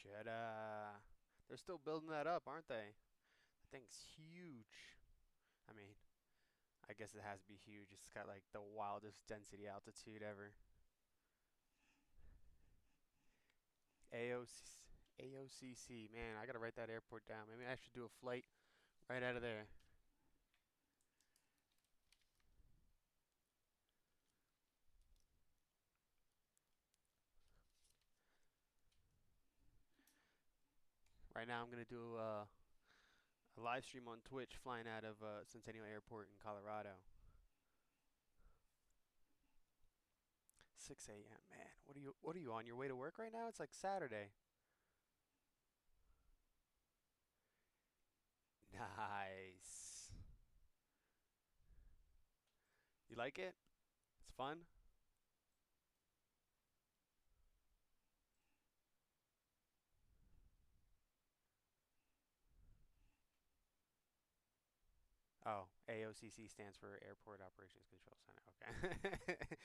Jeddah. They're still building that up, aren't they? That thing's huge. I mean, I guess it has to be huge. It's got like the wildest density altitude ever. AOC, AOCC. Man, I gotta write that airport down. Maybe I should do a flight right out of there. Right now, I'm gonna do a live stream on Twitch flying out of Centennial Airport in Colorado. 6 a.m. Man, what are you on your way to work right now? It's like Saturday. Nice. You like it? It's fun. Oh, AOCC stands for Airport Operations Control Center. Okay.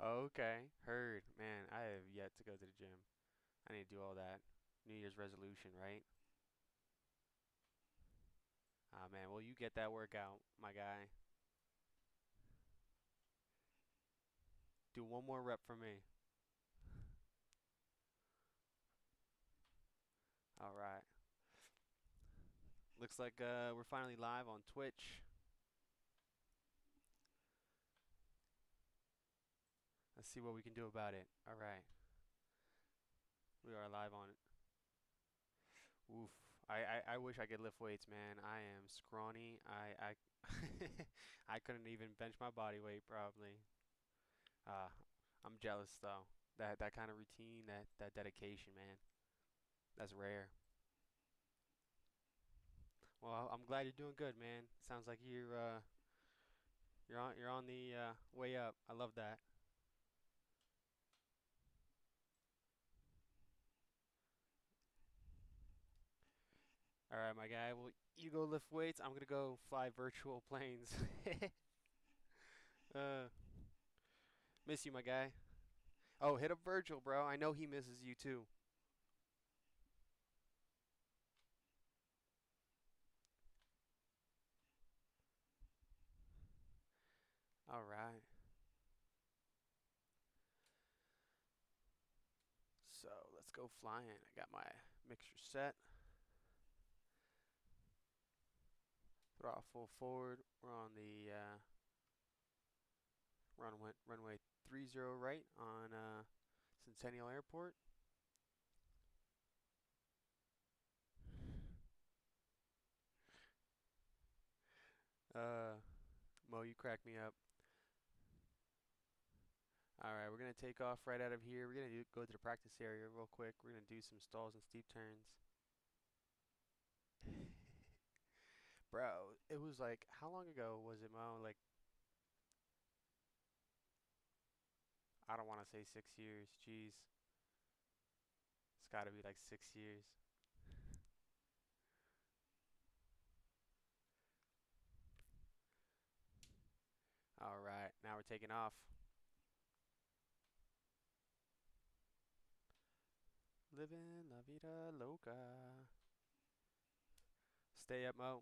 Okay. Heard. Man, I have yet to go to the gym. I need to do all that. New Year's resolution, right? Ah, man. Well, you get that workout, my guy. Do one more rep for me. All right. Looks like we're finally live on Twitch. Let's see what we can do about it. All right. We are live on it. Oof. I wish I could lift weights, man. I am scrawny. I couldn't even bench my body weight probably. Uh, I'm jealous though. That kind of routine, that dedication, man. That's rare. Well, I'm glad you're doing good, man. Sounds like you're on the way up. I love that. All right, my guy. Well, you go lift weights. I'm gonna go fly virtual planes. uh, miss you, my guy. Oh, hit up Virgil, bro. I know he misses you too. All right. So let's go flying. I got my mixture set. Throttle full forward. We're on the runway 30 right on Centennial Airport. Uh, Mo, you crack me up. All right, we're gonna take off right out of here. We're gonna go to the practice area real quick. We're gonna do some stalls and steep turns. Bro, it was like how long ago was it, Mo? Like I don't want to say 6 years. Jeez, it's got to be like 6 years. All right, now we're taking off. Living la vida loca. Stay up, Mo.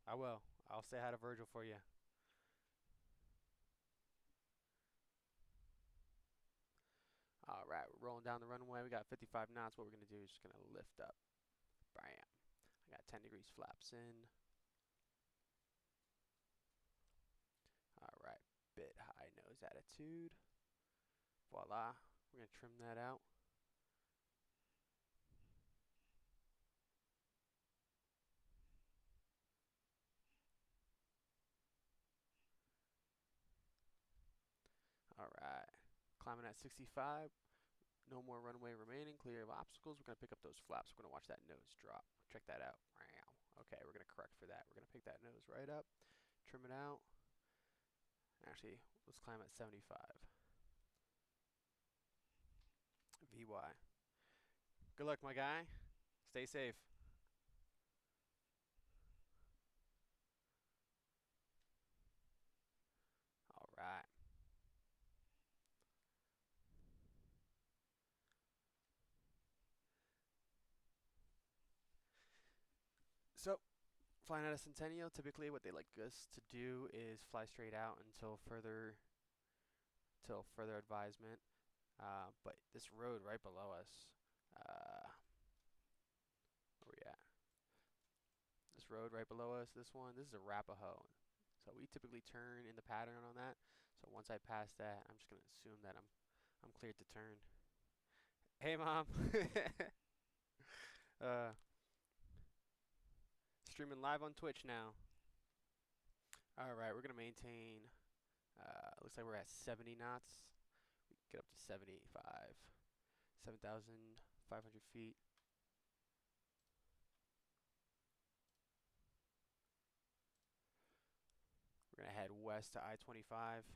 I will. I'll say hi to Virgil for you. All right, we're rolling down the runway. We got 55 knots. What we're gonna do is just gonna lift up. Bam. I got 10 degrees flaps in. All right, bit high nose attitude. Voila. We're gonna trim that out. All right. Climbing at 65. No more runway remaining. Clear of obstacles. We're gonna pick up those flaps. We're gonna watch that nose drop. Check that out. Wow. Okay, we're gonna correct for that. We're gonna pick that nose right up, trim it out. Actually, let's climb at 75. VY. Good luck, my guy. Stay safe. All right. So, flying out of Centennial, typically what they like us to do is fly straight out until further advisement. But this road right below us, where we at? This road right below us, this is Arapahoe. So we typically turn in the pattern on that. So once I pass that, I'm just gonna assume that I'm cleared to turn. Hey, mom. uh, Streaming live on Twitch now. All right, we're gonna maintain. Looks like we're at 70 knots. We can get up to 75, 7,500 feet. We're gonna head west to I-25.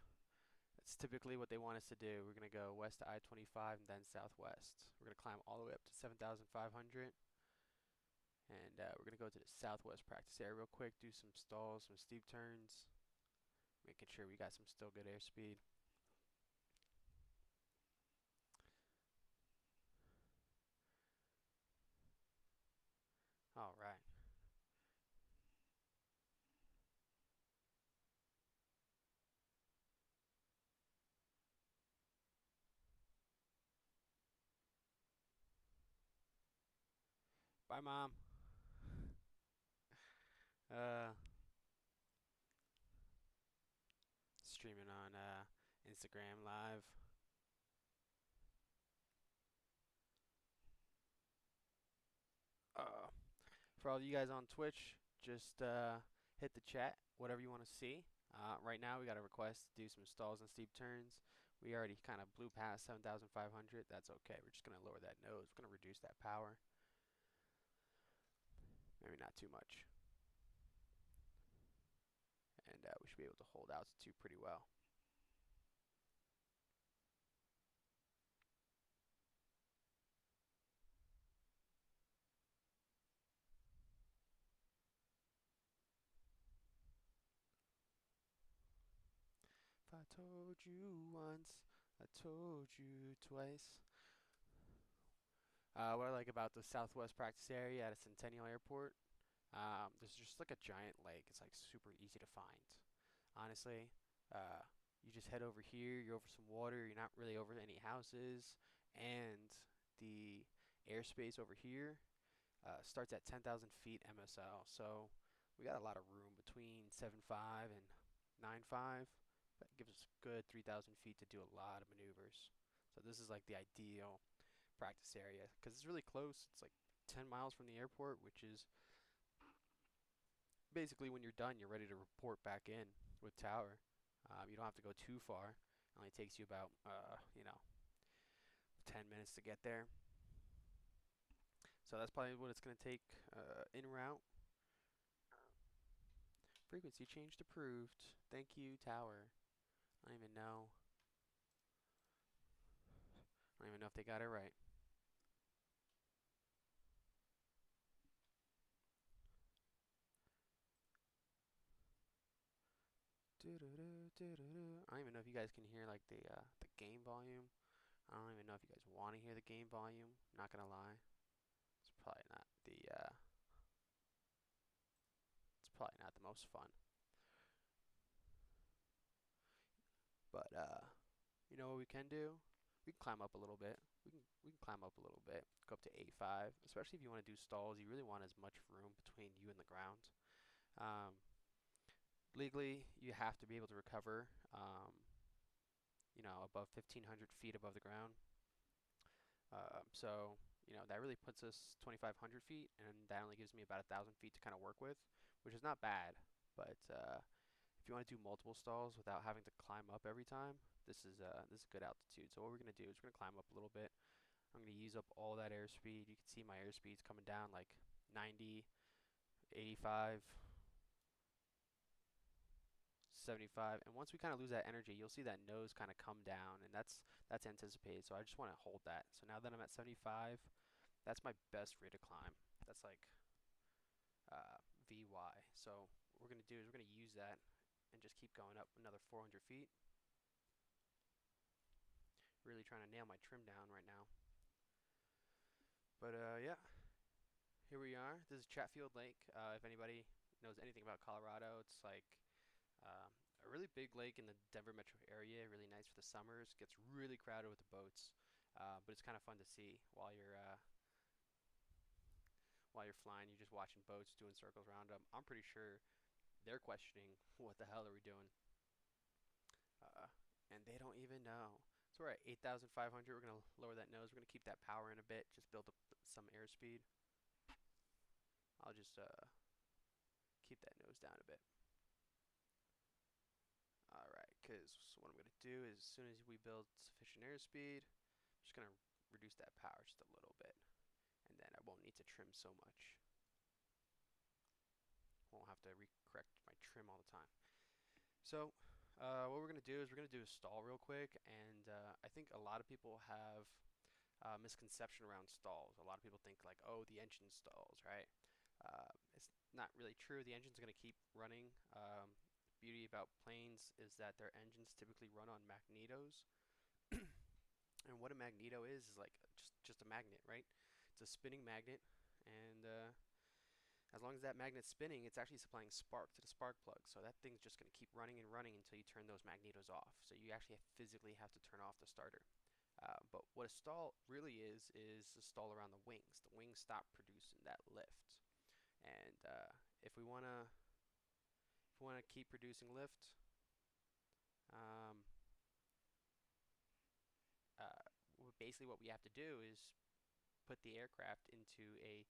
That's typically what they want us to do. We're gonna go west to I-25 and then southwest. We're gonna climb all the way up to 7,500, and we're gonna go to the southwest practice area real quick. Do some stalls, some steep turns, making sure we got some still good airspeed. All right. Bye, mom. Uh, Streaming on Instagram live. Uh, for all you guys on Twitch, just hit the chat, whatever you want to see. Right now, we got a request to do some stalls and steep turns. We already kind of blew past 7,500. That's okay. We're just going to lower that nose. We're going to reduce that power. Maybe not too much. And we should be able to hold altitude pretty well. If I told you once, I told you twice. What I like about the southwest practice area at a Centennial Airport, there's just like a giant lake. It's like super easy to find. Honestly, uh, you just head over here, you're over some water, you're not really over any houses, and the airspace over here starts at 10,000 feet MSL. So we got a lot of room between 7.5 and 9.5. That gives us good 3,000 feet to do a lot of maneuvers. So this is like the ideal practice area because it's really close. It's like 10 miles from the airport, which is basically when you're done, you're ready to report back in with tower. You don't have to go too far. It only takes you about 10 minutes to get there. So that's probably what it's going to take en route. Frequency change approved. Thank you, tower. I don't even know. I don't even know if they got it right. I don't even know if you guys can hear like the game volume. I don't even know if you guys want to hear the game volume. Not gonna lie, it's probably not the it's probably not the most fun. But you know what we can do? We can climb up a little bit. We can climb up a little bit. Go up to A5, especially if you want to do stalls. You really want as much room between you and the ground. Um, Legally, you have to be able to recover. Above 1,500 feet above the ground. So that really puts us 2,500 feet, and that only gives me about 1,000 feet to kind of work with, which is not bad. But if you want to do multiple stalls without having to climb up every time, this is good altitude. So what we're gonna do is we're gonna climb up a little bit. I'm gonna use up all that airspeed. You can see my airspeed's coming down like 90, 85, 75, and once we kind of lose that energy, you'll see that nose kind of come down, and that's anticipated. So I just want to hold that. So now that I'm at 75, that's my best rate of climb. That's like VY. So what we're gonna do is we're gonna use that and just keep going up another 400 feet. Really trying to nail my trim down right now. But yeah, Here we are. This is Chatfield Lake. If anybody knows anything about Colorado, it's like um, a really big lake in the Denver metro area. Really nice for the summers. Gets really crowded with the boats, but it's kind of fun to see while you're flying. You're just watching boats doing circles around them. I'm pretty sure they're questioning what the hell are we doing, uh, and they don't even know. So we're at 8,500. We're gonna lower that nose. We're gonna keep that power in a bit. Just build up some airspeed. I'll just keep that nose down a bit. Alright, because what I'm going to do is as soon as we build sufficient airspeed, I'm just going to reduce that power just a little bit. And then I won't need to trim so much. Won't have to correct my trim all the time. So what we're going to do is we're going to do a stall real quick. And I think a lot of people have misconception around stalls. A lot of people think like, oh, the engine stalls, right? It's not really true. The engine's going to keep running. Beauty about planes is that their engines typically run on magnetos. And what a magneto is like just a magnet, right? It's a spinning magnet, and as long as that magnet's spinning, it's actually supplying spark to the spark plug. So that thing's just going to keep running and running until you turn those magnetos off. So you actually physically have to turn off the starter. But what a stall really is a stall around the wings. The wings stop producing that lift, and if we wanna keep producing lift, um, uh, basically what we have to do is put the aircraft into a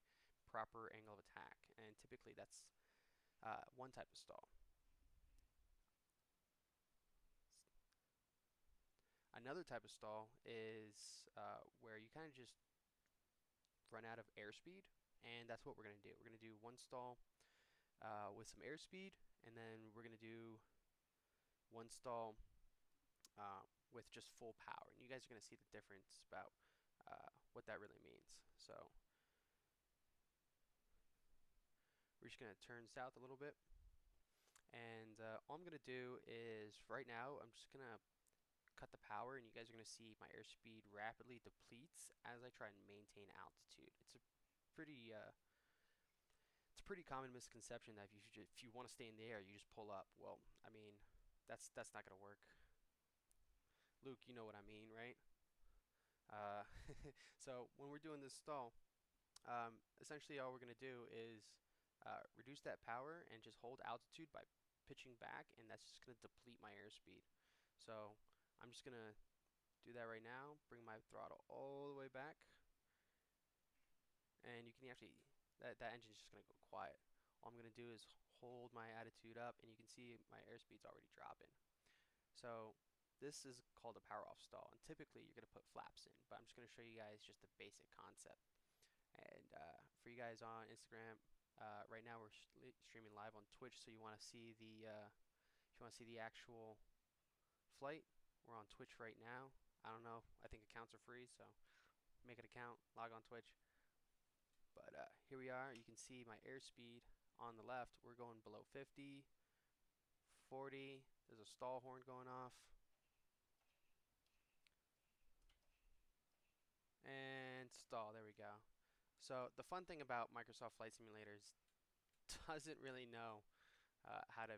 proper angle of attack, and typically that's one type of stall. Another type of stall is where you kind of just run out of airspeed, and that's what we're going to do. We're going to do one stall with some airspeed, and then we're going to do one stall with just full power. And you guys are going to see the difference about what that really means. So we're just going to turn south a little bit. And all I'm going to do is right now, I'm just going to cut the power, and you guys are going to see my airspeed rapidly depletes as I try and maintain altitude. It's a pretty common misconception that if you want to stay in the air, you just pull up. Well, I mean, that's not going to work. Luke, you know what I mean, right? Uh, so when we're doing this stall, essentially all we're going to do is reduce that power and just hold altitude by pitching back, and that's just going to deplete my airspeed. So I'm just going to do that right now, bring my throttle all the way back, and you can actually, that engine's just going to go quiet. All I'm going to do is hold my attitude up, and you can see my airspeed's already dropping. So this is called a power off stall, and typically you're going to put flaps in, but I'm just going to show you guys just the basic concept. And for you guys on Instagram, right now we're streaming live on Twitch, so you want to see if you want to see the actual flight, we're on Twitch right now. I don't know, I think accounts are free, so make an account, log on Twitch. But here we are. You can see my airspeed on the left. We're going below 50, 40. There's a stall horn going off. And stall. There we go. So the fun thing about Microsoft Flight Simulators doesn't really know how to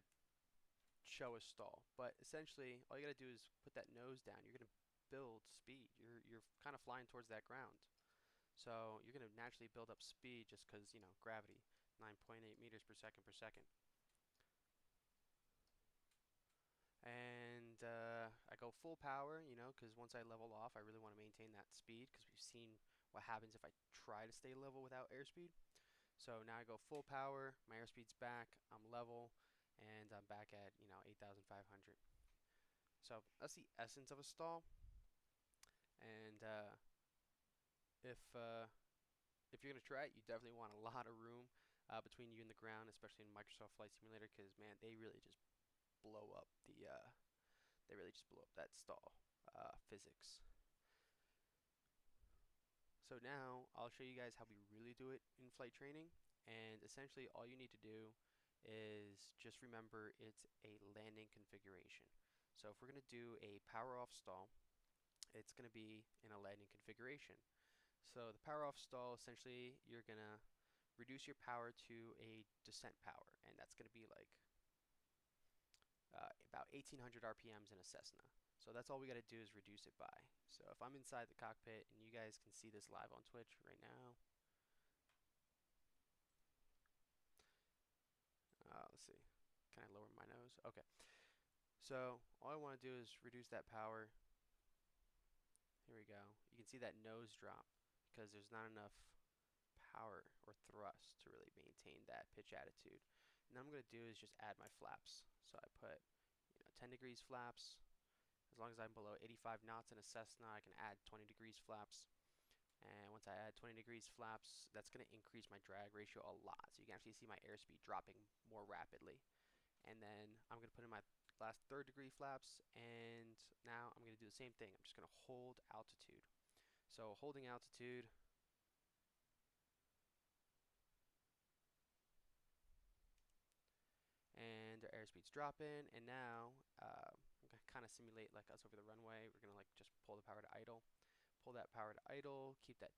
show a stall. But essentially, all you got to do is put that nose down. You're going to build speed. You're kind of flying towards that ground. So you're going to naturally build up speed just because, you know, gravity, 9.8 meters per second per second. And I go full power, you know, because once I level off, I really want to maintain that speed because we've seen what happens if I try to stay level without airspeed. So now I go full power, my airspeed's back, I'm level, and I'm back at, you know, 8,500. So that's the essence of a stall. And if uh, if you're gonna try it, you definitely want a lot of room between you and the ground, especially in Microsoft Flight Simulator, because man, blow up the they really just blow up that stall physics. So now I'll show you guys how we really do it in flight training, and essentially all you need to do is just remember it's a landing configuration. So if we're going to do a power off stall, it's going to be in a landing configuration. So the power off stall, essentially you're going to reduce your power to a descent power, and that's going to be like about 1800 RPMs in a Cessna. So that's all we got to do is reduce it by. So if I'm inside the cockpit, and you guys can see this live on Twitch right now. Let's see. Can I lower my nose? Okay. So all I want to do is reduce that power. Here we go. You can see that nose drop because there's not enough power or thrust to really maintain that pitch attitude. And what I'm going to do is just add my flaps. So I put 10 degrees flaps. As long as I'm below 85 knots in a Cessna, I can add 20 degrees flaps. And once I add 20 degrees flaps, that's going to increase my drag ratio a lot. So you can actually see my airspeed dropping more rapidly. And then I'm going to put in my last third degree flaps, and now I'm going to do the same thing. I'm just going to hold altitude. So holding altitude, and our airspeed's dropping, and now I'm going to kind of simulate like us over the runway. We're going to like just pull the power to idle. Pull that power to idle, keep that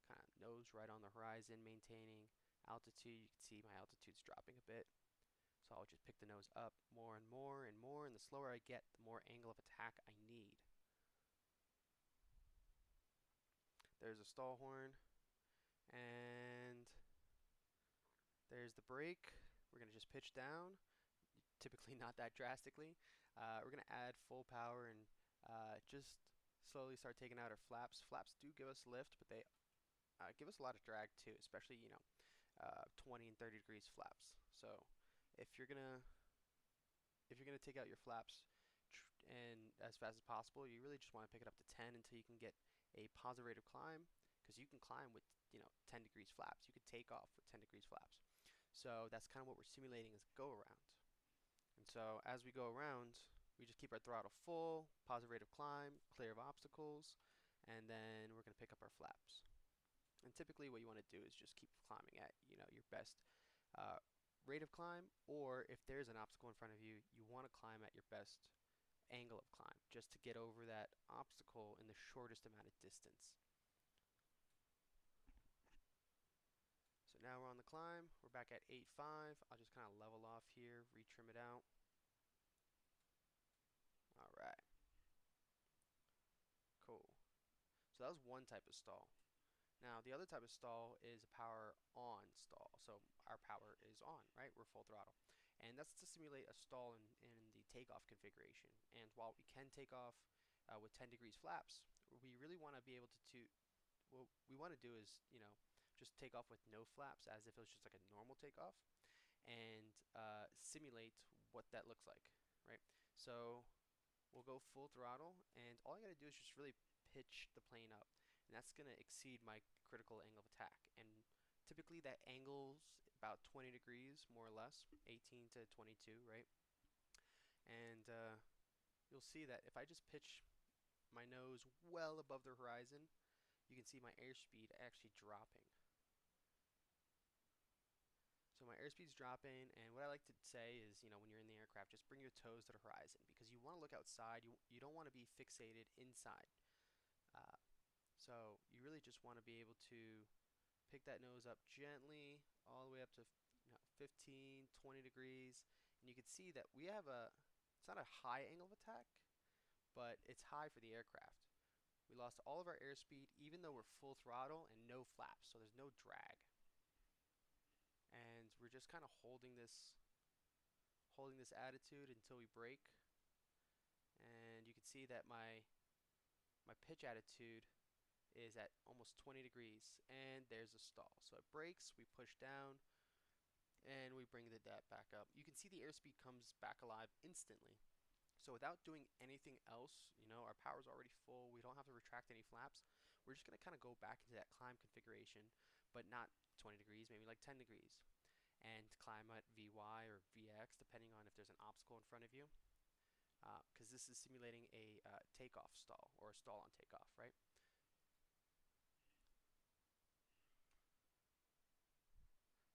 kind of nose right on the horizon, maintaining altitude. You can see my altitude's dropping a bit. So I'll just pick the nose up more and more and more, and the slower I get, the more angle of attack I need. There's a stall horn, and there's the brake. We're going to just pitch down, typically not that drastically. We're going to add full power and just slowly start taking out our flaps. Flaps do give us lift, but they give us a lot of drag too, especially 20 and 30 degrees flaps. So if you're gonna take out your flaps and as fast as possible, you really just want to pick it up to 10 until you can get a positive rate of climb, because you can climb with 10 degrees flaps. You could take off with 10 degrees flaps. So that's kind of what we're simulating as go around. And so as we go around, we just keep our throttle full, positive rate of climb, clear of obstacles, and then we're going to pick up our flaps. And typically what you want to do is just keep climbing at your best rate of climb, or if there's an obstacle in front of you, you want to climb at your best angle of climb just to get over that obstacle in the shortest amount of distance. So now we're on the climb. We're back at 8.5. I'll just kind of level off here, retrim it out. All right. Cool. So that was one type of stall. Now the other type of stall is a power on stall. So our power is on, right? We're full throttle. And that's to simulate a stall in the takeoff configuration. And while we can take off with 10 degrees flaps, we really want to be able to what we want to do is, just take off with no flaps as if it was just like a normal takeoff, and simulate what that looks like, right? So we'll go full throttle, and all I got to do is just really pitch the plane up, and that's going to exceed my critical angle of attack. And typically that angle's about 20 degrees, more or less, 18 to 22, right? And you'll see that if I just pitch my nose well above the horizon, you can see my airspeed actually dropping. So my airspeed's dropping, and what I like to say is, when you're in the aircraft, just bring your toes to the horizon, because you want to look outside. You don't want to be fixated inside. Uh, so you really just want to be able to pick that nose up gently all the way up to 15, 20 degrees, and you can see that we have it's not a high angle of attack, but it's high for the aircraft. We lost all of our airspeed even though we're full throttle and no flaps, so there's no drag. And we're just kind of holding this attitude until we brake. And you can see that my pitch attitude is at almost 20 degrees, and there's a stall. So it brakes, we push down, and we bring the debt back up. You can see the airspeed comes back alive instantly. So without doing anything else, our power's already full. We don't have to retract any flaps. We're just going to kind of go back into that climb configuration, but not 20 degrees, maybe like 10 degrees. And climb at VY or VX, depending on if there's an obstacle in front of you. Because this is simulating a takeoff stall, or a stall on takeoff, right?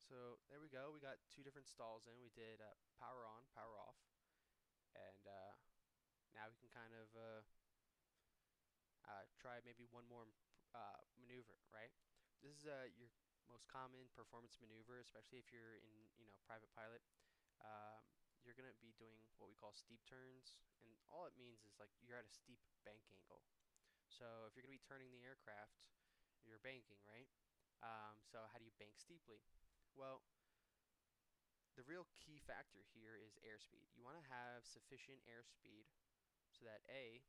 So there we go. We got two different stalls in. We did power on, power off. And now we can kind of try maybe one more maneuver, right? This is most common performance maneuver, especially if you're in, private pilot, um, you're gonna be doing what we call steep turns, and all it means is like you're at a steep bank angle. So if you're gonna be turning the aircraft, you're banking, right? So how do you bank steeply? Well, the real key factor here is airspeed. You want to have sufficient airspeed so that A,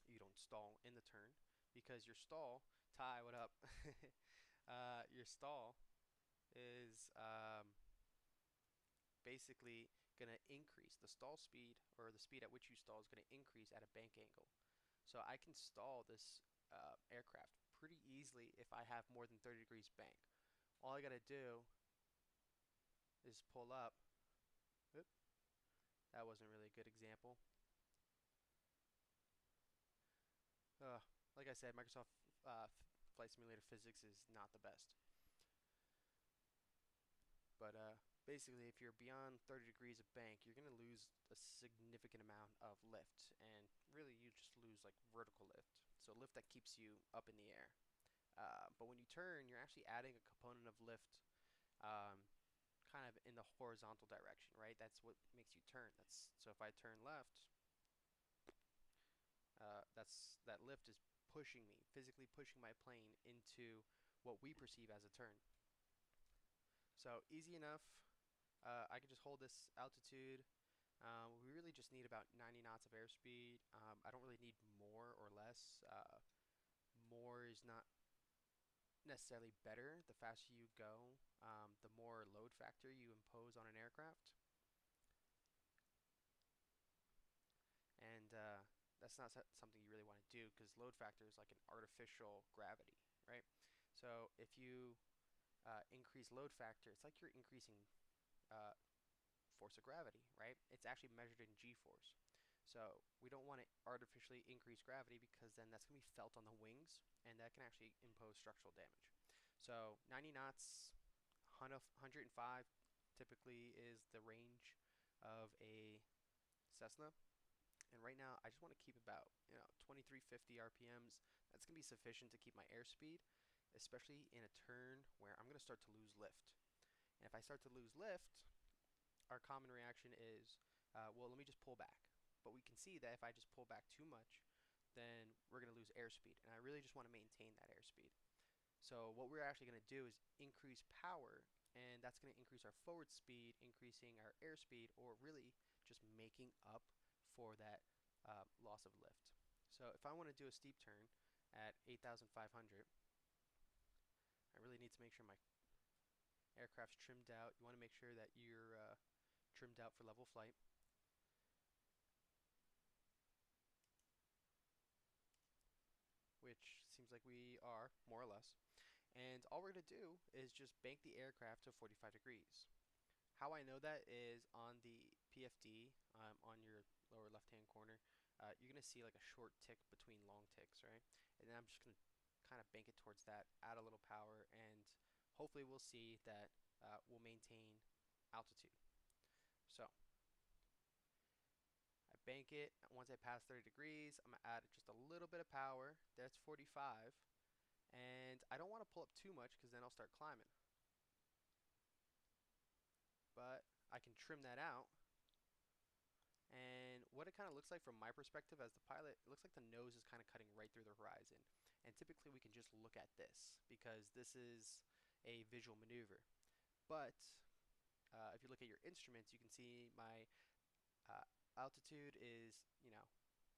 you don't stall in the turn, because your stall, Ty, what up? Your stall is basically going to increase. The stall speed, or the speed at which you stall, is going to increase at a bank angle. So I can stall this aircraft pretty easily if I have more than 30 degrees bank. All I got to do is pull up. Oop, that wasn't really a good example. Uh, like I said, Microsoft Flight Simulator physics is not the best. But basically, if you're beyond 30 degrees of bank, you're going to lose a significant amount of lift. And really, you just lose like vertical lift. So lift that keeps you up in the air. But when you turn, you're actually adding a component of lift kind of in the horizontal direction, right? That's what makes you turn. So if I turn left, that lift is pushing me, physically pushing my plane into what we perceive as a turn. So easy enough. I can just hold this altitude. We really just need about 90 knots of airspeed. I don't really need more or less. More is not necessarily better. The faster you go, the more load factor you impose on an aircraft. And that's not something you really want to do, because load factor is like an artificial gravity, right? So if you increase load factor, it's like you're increasing uh, force of gravity, right? It's actually measured in g-force. So we don't want to artificially increase gravity, because then that's going to be felt on the wings, and that can actually impose structural damage. So 90 knots, 105 typically is the range of a Cessna. And right now, I just want to keep about 2350 RPMs. That's going to be sufficient to keep my airspeed, especially in a turn where I'm going to start to lose lift. And if I start to lose lift, our common reaction is, well, let me just pull back. But we can see that if I just pull back too much, then we're going to lose airspeed. And I really just want to maintain that airspeed. So what we're actually going to do is increase power, and that's going to increase our forward speed, increasing our airspeed, or really just making up for that loss of lift. So if I want to do a steep turn at 8,500, I really need to make sure my aircraft's trimmed out. You want to make sure that you're trimmed out for level flight. Which seems like we are, more or less. And all we're going to do is just bank the aircraft to 45 degrees. How I know that is on the PFD, on your lower left-hand corner, you're going to see like a short tick between long ticks, right? And then I'm just going to kind of bank it towards that, add a little power, and hopefully we'll see that we'll maintain altitude. So I bank it. Once I pass 30 degrees, I'm going to add just a little bit of power. That's 45. And I don't want to pull up too much, because then I'll start climbing. But I can trim that out. And what it kind of looks like from my perspective as the pilot, it looks like the nose is kind of cutting right through the horizon. And typically we can just look at this, because this is a visual maneuver. But if you look at your instruments, you can see my altitude is,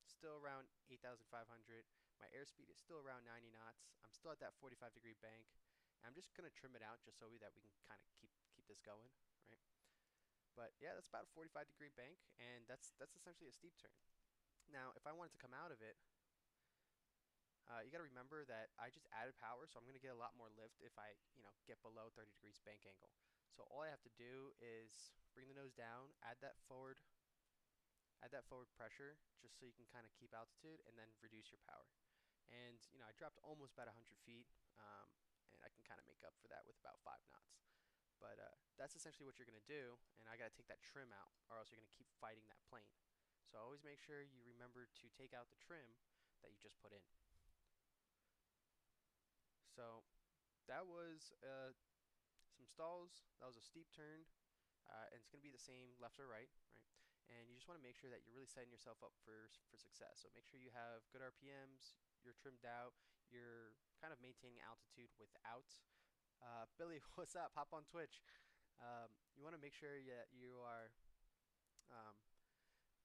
still around 8,500. My airspeed is still around 90 knots. I'm still at that 45-degree bank. And I'm just going to trim it out just so that we can kind of keep this going, right? But yeah, that's about a 45-degree bank, and that's essentially a steep turn. Now, if I wanted to come out of it, you got to remember that I just added power, so I'm going to get a lot more lift if I, get below 30 degrees bank angle. So all I have to do is bring the nose down, add that forward pressure, just so you can kind of keep altitude, and then reduce your power. And I dropped almost about 100 feet, and I can kind of make up for that with about 5 knots. But that's essentially what you're going to do, and I got to take that trim out, or else you're going to keep fighting that plane. So always make sure you remember to take out the trim that you just put in. So that was some stalls. That was a steep turn, and it's going to be the same left or right, right? And you just want to make sure that you're really setting yourself up for success. So make sure you have good RPMs, you're trimmed out, you're kind of maintaining altitude without. Billy, what's up? Hop on Twitch. You want to make sure that you are um,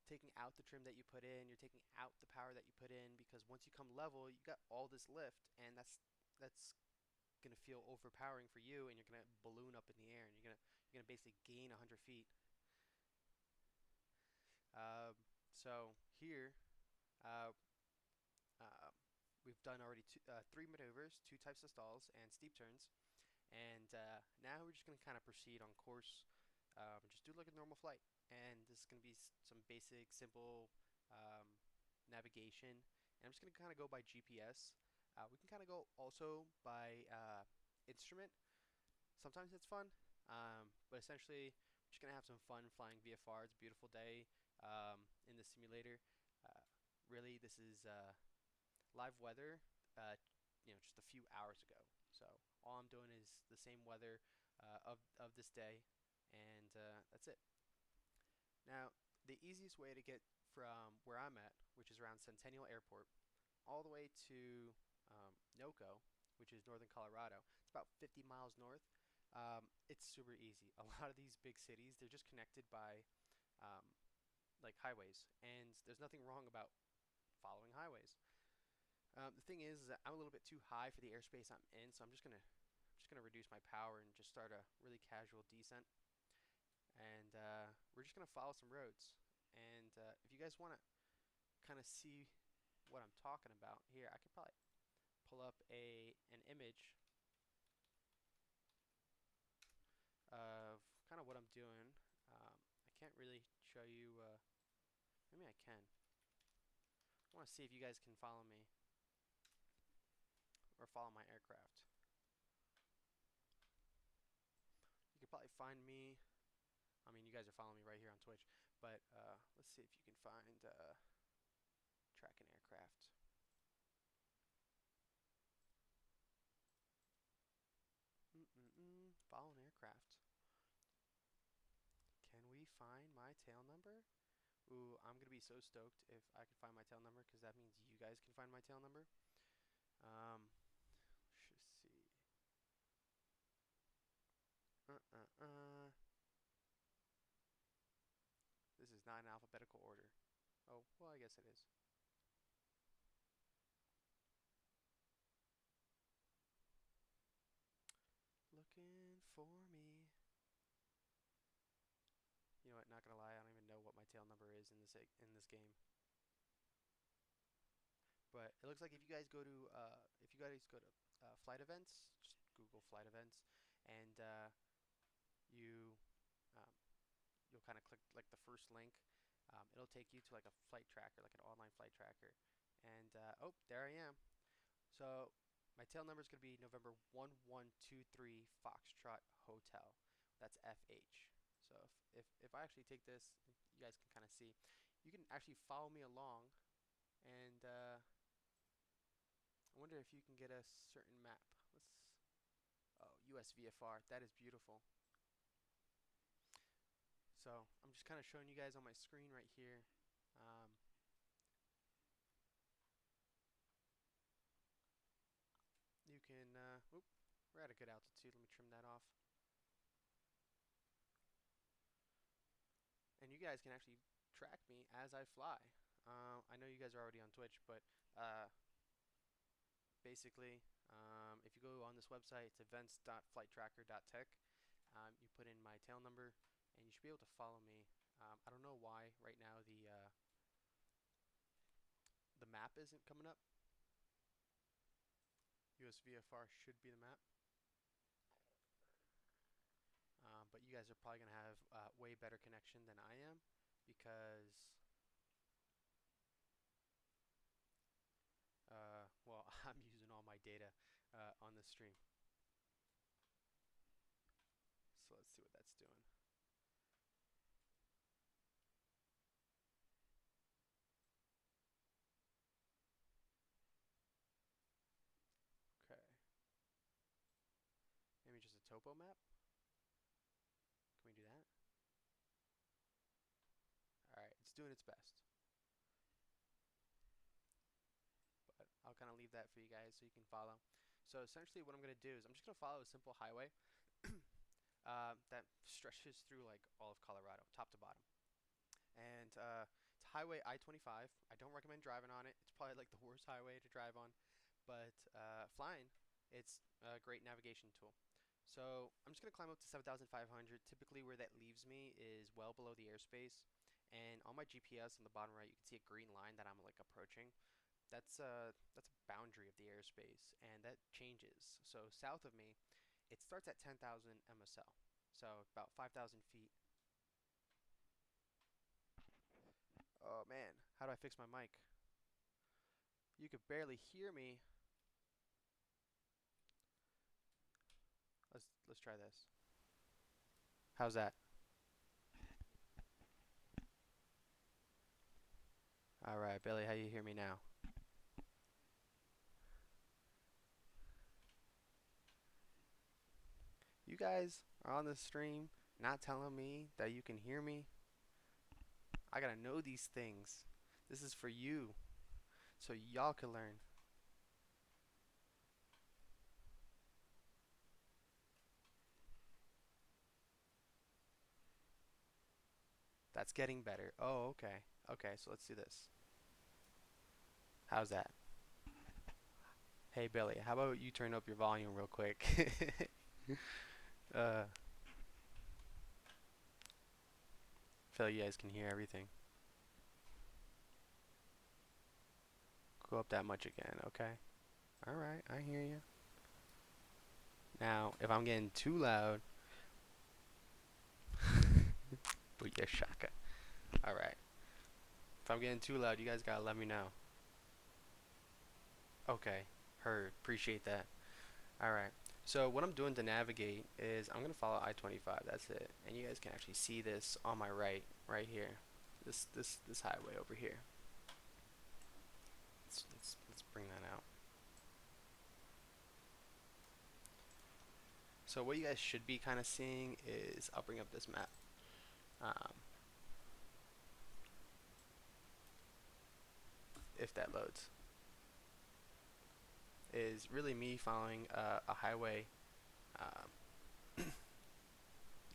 taking out the trim that you put in, you're taking out the power that you put in, because once you come level, you got all this lift, and that's gonna feel overpowering for you, and you're gonna balloon up in the air, and you're gonna basically gain 100 feet. Um, so here, uh, uh, we've done already three maneuvers, two types of stalls, and steep turns, and now we're just gonna kind of proceed on course. Just do like a normal flight, and this is gonna be some basic, simple um, navigation. And I'm just gonna kind of go by GPS. We can kind of go also by instrument. Sometimes it's fun, but essentially we're just gonna have some fun flying VFR. It's a beautiful day in the simulator. Uh, Really, this is live weather. Uh, just a few hours ago. So all I'm doing is the same weather of this day, and that's it. Now, the easiest way to get from where I'm at, which is around Centennial Airport, all the way to Noco, which is northern Colorado. It's about 50 miles north. It's super easy. A lot of these big cities, they're just connected by um, like highways, and there's nothing wrong about following highways. The thing is that I'm a little bit too high for the airspace I'm in, so I'm just gonna reduce my power and just start a really casual descent. And we're just gonna follow some roads. And if you guys want to kind of see what I'm talking about here, I could probably pull up an image of kind of what I'm doing. I can't really show you. Maybe I can. I want to see if you guys can follow me or follow my aircraft. You could probably find me. I mean, you guys are following me right here on Twitch, but let's see if you can find track an aircraft. Follow an aircraft. Can we find my tail number? Ooh, I'm gonna be so stoked if I can find my tail number, because that means you guys can find my tail number. Let's just see. Uh, uh, uh. This is not in alphabetical order. Oh, well, I guess it is. Looking for me. You know what? Not gonna lie, I don't even know what my tail number is in this game. But it looks like if you guys go to flight events, just Google flight events, and you um, you'll kind of click like the first link. It'll take you to like a flight tracker, like an online flight tracker. And oh, there I am. So my tail number is going to be November 1123 Foxtrot Hotel. That's FH. So if I actually take this, you guys can kind of see. You can actually follow me along, and I wonder if you can get a certain map. Let's. Oh, US VFR. That is beautiful. So I'm just kind of showing you guys on my screen right here. Um, you can. Oop, we're at a good altitude. Let me trim that off. And you guys can actually track me as I fly. I know you guys are already on Twitch, but uh, basically, if you go on this website, it's events.flighttracker.tech. You put in my tail number, and you should be able to follow me. I don't know why right now the map isn't coming up. US VFR should be the map. But you guys are probably going to have way better connection than I am, because well, I'm using all my data on this stream. So let's see what that's doing. Okay. topo map? Can we do that? All right, it's doing its best. But I'll kind of leave that for you guys so you can follow. So essentially what I'm going to do is I'm just going to follow a simple highway that stretches through like all of Colorado, top to bottom. And it's Highway I-25. I don't recommend driving on it. It's probably like the worst highway to drive on. But flying, it's a great navigation tool. So I'm just going to climb up to 7,500. Typically where that leaves me is well below the airspace. And on my GPS on the bottom right, you can see a green line that I'm like approaching. That's a boundary of the airspace, and that changes. So south of me, it starts at 10,000 MSL, so about 5,000 feet. Oh man, how do I fix my mic? You could barely hear me. Let's try this. How's that? All right, Billy, how you hear me now? You guys are on the stream, not telling me that you can hear me. I gotta know these things. This is for you, so y'all can learn. That's getting better. Oh, okay. Okay, so let's do this. How's that? Hey Billy, how about you turn up your volume real quick? uh, feel you guys can hear everything. Go up that much again, okay? All right, I hear you. Now, if I'm getting too loud, booyah shaka. All right. If I'm getting too loud, you guys gotta let me know. Okay, heard. Appreciate that. All right. So what I'm doing to navigate is I'm gonna follow I-25. That's it. And you guys can actually see this on my right here. This highway over here. Let's bring that out. So what you guys should be kind of seeing is, I'll bring up this map. Um, if that loads, is really me following a highway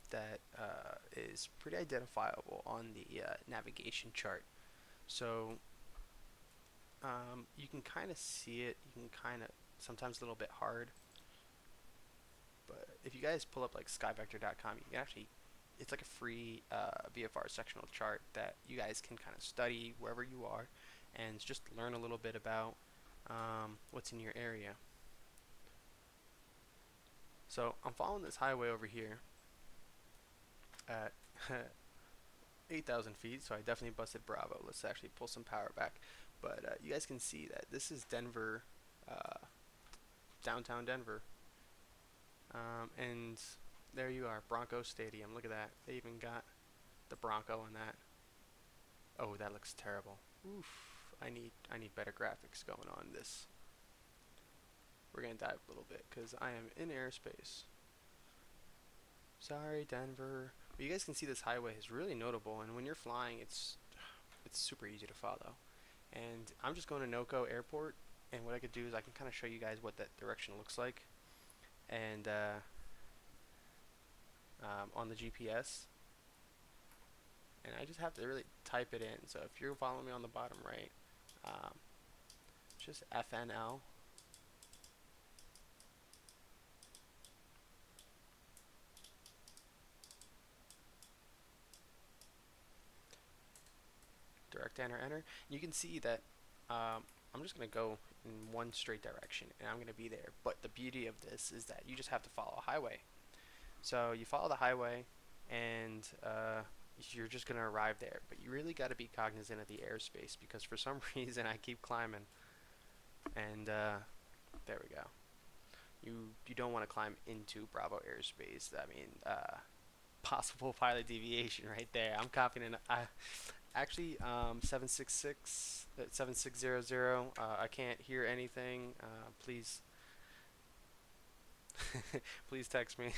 that is pretty identifiable on the navigation chart. So you can kind of see it. You can kind of, sometimes a little bit hard. But if you guys pull up like skyvector.com, you can actually, it's like a free VFR sectional chart that you guys can kind of study wherever you are and just learn a little bit about what's in your area. So I'm following this highway over here at 8,000 feet, so I definitely busted Bravo. Let's actually pull some power back. But you guys can see that this is Denver, downtown Denver. And there you are, Bronco Stadium. Look at that. They even got the Bronco in that. Oh, that looks terrible. Oof. I need better graphics going on this. We're gonna dive a little bit because I am in airspace. Sorry, Denver. But you guys can see this highway is really notable, and when you're flying, it's super easy to follow. And I'm just going to NOCO Airport, and what I could do is I can kind of show you guys what that direction looks like. And on the GPS, and I just have to really type it in. So if you're following me on the bottom right, um, just FNL. Direct enter. You can see that I'm just going to go in one straight direction, and I'm going to be there. But the beauty of this is that you just have to follow a highway. So you follow the highway, and you're just going to arrive there. But you really got to be cognizant of the airspace, because for some reason I keep climbing. And there we go. You don't want to climb into Bravo airspace. I mean, possible pilot deviation right there. I'm copying it. Actually, 766, 7600. I can't hear anything. Please. Please text me.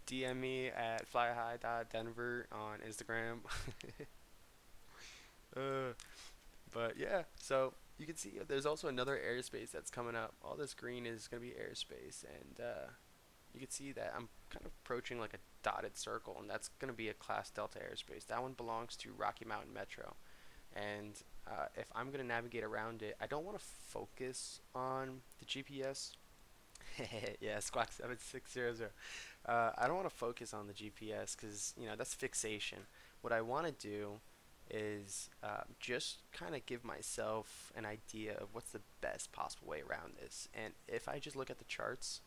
DM me at flyhigh.denver on Instagram. uh, but yeah, so you can see there's also another airspace that's coming up. All this green is going to be airspace, and you can see that I'm kind of approaching like a dotted circle, and that's going to be a Class Delta airspace. That one belongs to Rocky Mountain Metro. And if I'm going to navigate around it, I don't want to focus on the GPS. Yeah, Squawk 7600. I don't want to focus on the GPS because, that's fixation. What I want to do is just kind of give myself an idea of what's the best possible way around this. And if I just look at the charts,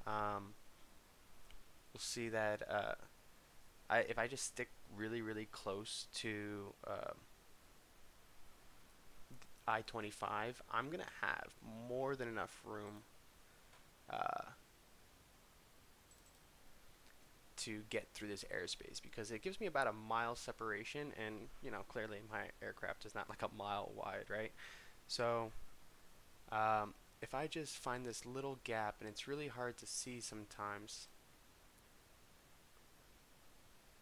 um, we'll see that if I just stick really, really close to I-25, I'm going to have more than enough room uh, to get through this airspace because it gives me about a mile separation, and clearly my aircraft is not like a mile wide, right? So if I just find this little gap, and it's really hard to see sometimes,